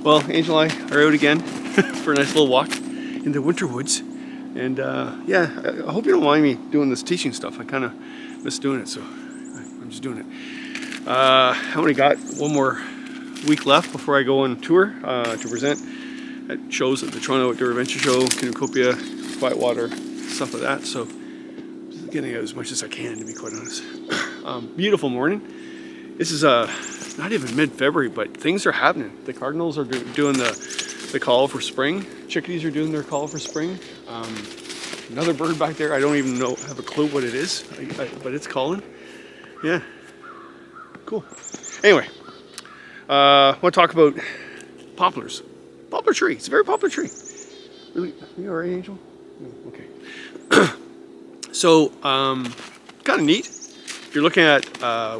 Well, Angel and I are out again for a nice little walk in the winter woods. And yeah, I hope you don't mind me doing this teaching stuff. I kind of miss doing it, so I'm just doing it. I only got one more week left before I go on tour to present at shows at the Toronto Outdoor Adventure Show, Kinocopia, Quietwater, stuff like that. So just getting out as much as I can, to be quite honest. Beautiful morning. This is not even mid-February, but things are happening. The cardinals are doing the call for spring. Chickadees are doing their call for spring. Another bird back there, I don't even have a clue what it is, but it's calling. Yeah, cool. Anyway, I want to talk about poplars. Poplar tree, it's a very popular tree. Really, are you all right, Angel? No, okay. So, kind of neat. If you're looking at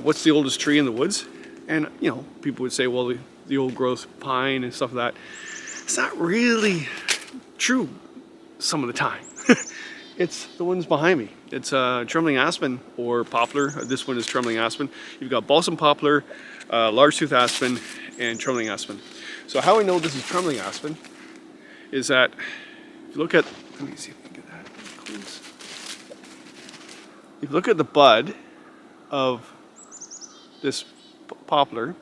what's the oldest tree in the woods, and you know, people would say, well, the old growth pine and stuff like that. It's not really true some of the time. It's the ones behind me. It's Trembling Aspen or poplar. This one is Trembling Aspen. You've got balsam poplar, large tooth aspen, and Trembling Aspen. So how I know this is Trembling Aspen is that if you look at, let me see if I can get that close. If you look at the bud of this poplar,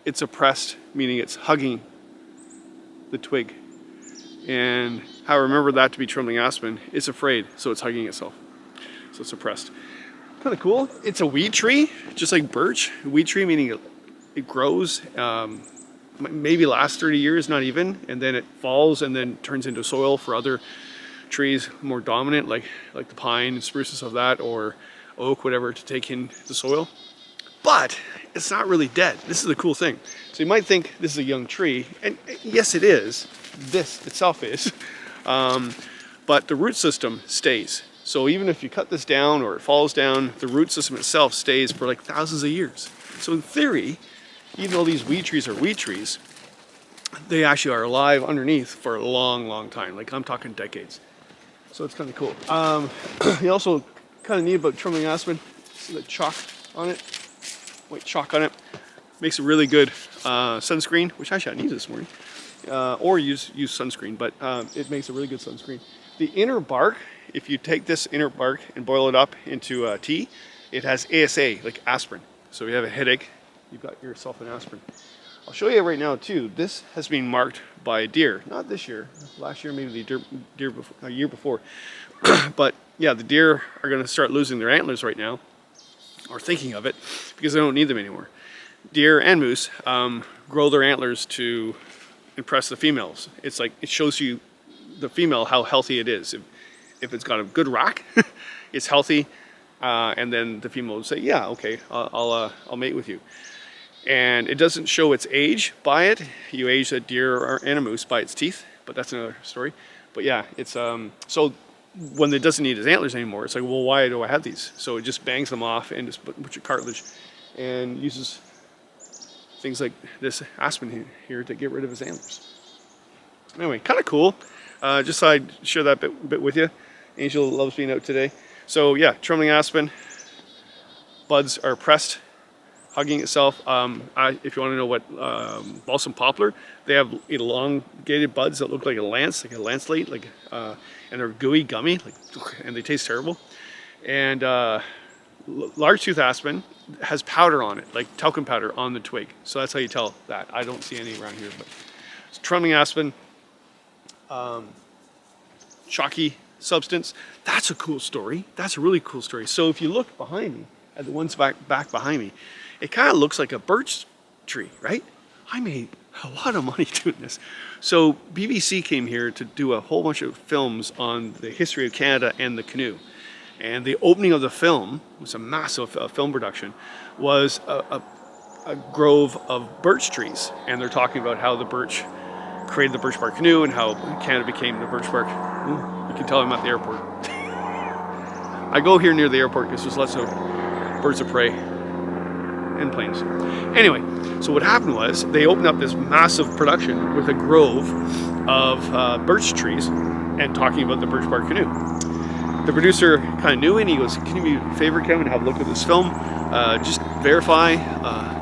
it's oppressed, meaning it's hugging the twig. And how I remember that to be Trembling Aspen, it's afraid, so it's hugging itself. So it's oppressed. Kind of cool. It's a weed tree, just like birch. A weed tree meaning it grows, maybe lasts 30 years, not even, and then it falls and then turns into soil for other trees more dominant, like the pine and spruces of that, or oak, whatever, to take in the soil. But it's not really dead. This is the cool thing. So you might think this is a young tree, and yes it is. This itself is. But the root system stays. So even if you cut this down or it falls down, the root system itself stays for like thousands of years. So in theory, even though these weed trees are weed trees, they actually are alive underneath for a long, long time. Like I'm talking decades. So it's kind of cool. You also kind of neat about Trembling Aspen, see the chalk on it, white chalk on it, makes a really good sunscreen, which actually I need this morning, or use sunscreen, but it makes a really good sunscreen. The inner bark, if you take this inner bark and boil it up into tea, it has ASA, like aspirin. So if you have a headache, you've got yourself an aspirin. I'll show you right now too. This has been marked by a deer, not this year, last year, maybe the deer before, a year before. But yeah, the deer are going to start losing their antlers right now, or thinking of it, because they don't need them anymore. Deer and moose grow their antlers to impress the females. It's like, it shows you, the female, how healthy it is. If it's got a good rack, it's healthy, and then the female will say, yeah, okay, I'll mate with you. And it doesn't show its age by it. You age a deer and a moose by its teeth, but that's another story. But yeah, it's so when it doesn't need its antlers anymore, it's like, well, why do I have these? So it just bangs them off and just put your cartilage, and uses things like this aspen here to get rid of his antlers. Anyway, kind of cool. Just thought I'd share that bit with you. Angel loves being out today. So yeah, Trembling Aspen, buds are pressed, hugging itself. If you want to know what balsam poplar, they have elongated buds that look like a lanceolate, and they're gooey, gummy, and they taste terrible. And large tooth aspen has powder on it, like talcum powder on the twig. So that's how you tell that. I don't see any around here, but it's Trembling Aspen, chalky substance. That's a cool story. That's a really cool story. So if you look behind me, at the ones back behind me, it kind of looks like a birch tree, right? I made a lot of money doing this. So BBC came here to do a whole bunch of films on the history of Canada and the canoe. And the opening of the film, it was a massive film production, was a grove of birch trees. And they're talking about how the birch created the birch bark canoe and how Canada became the birch bark. You can tell I'm at the airport. I go here near the airport because there's lots of birds of prey and planes. Anyway, so what happened was they opened up this massive production with a grove of birch trees and talking about the birch bark canoe. The producer kind of knew it, and he goes, can you do me a favor, Kevin, have a look at this film, just verify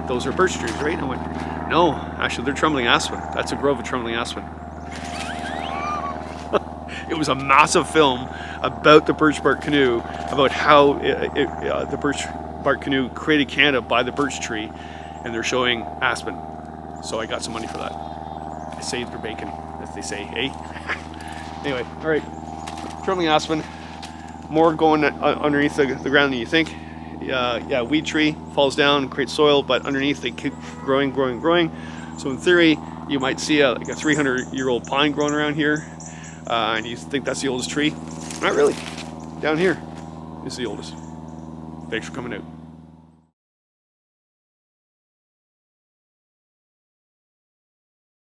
those are birch trees, right? And I went, No, actually they're Trembling Aspen. That's a grove of Trembling Aspen. It was a massive film about the birch bark canoe, about how the birch bark canoe created Canada by the birch tree, and they're showing aspen. So I got some money for that. I saved your bacon, as they say, eh? Anyway, all right, Trembling Aspen, more going underneath the ground than you think. Yeah, weed tree falls down, creates soil, but underneath they keep growing. So in theory, you might see like a 300-year-old pine growing around here, and you think that's the oldest tree. Not really. Down here is the oldest. Thanks for coming out.